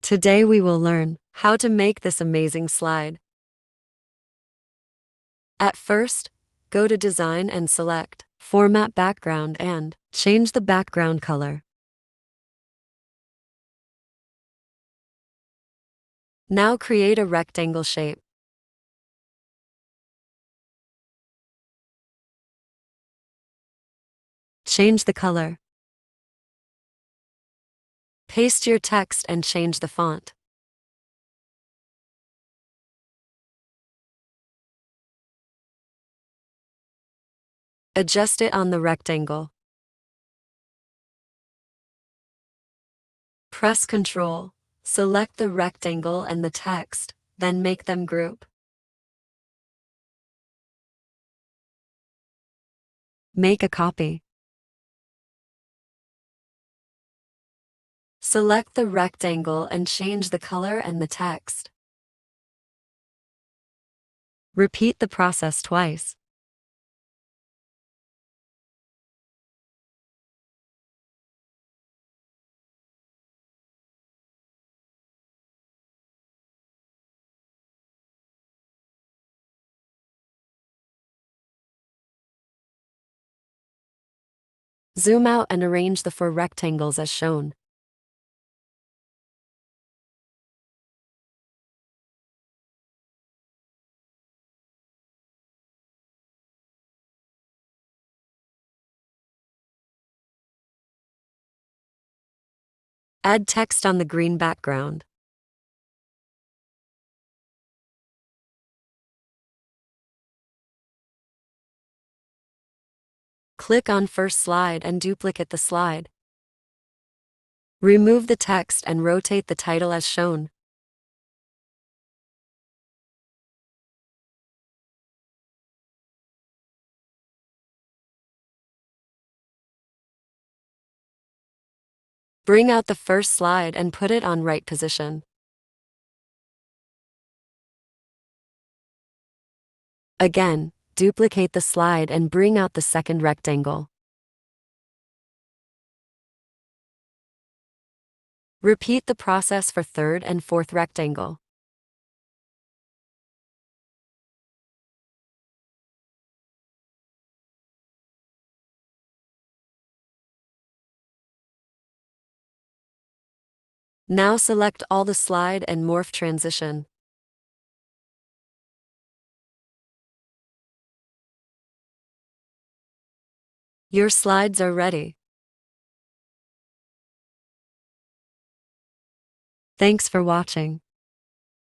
Today we will learn how to make this amazing slide. At first, go to Design and select Format Background and change the background color. Now create a rectangle shape. Change the color. Paste your text and change the font. Adjust it on the rectangle. Press Ctrl, select the rectangle and the text, then make them group. Make a copy. Select the rectangle and change the color and the text. Repeat the process twice. Zoom out and arrange the 4 rectangles as shown. Add text on the green background. Click on first slide and duplicate the slide. Remove the text and rotate the title as shown. Bring out the first slide and put it on right position. Again, duplicate the slide and bring out the second rectangle. Repeat the process for third and fourth rectangle. Now select all the slide and morph transition. Your slides are ready. Thanks for watching.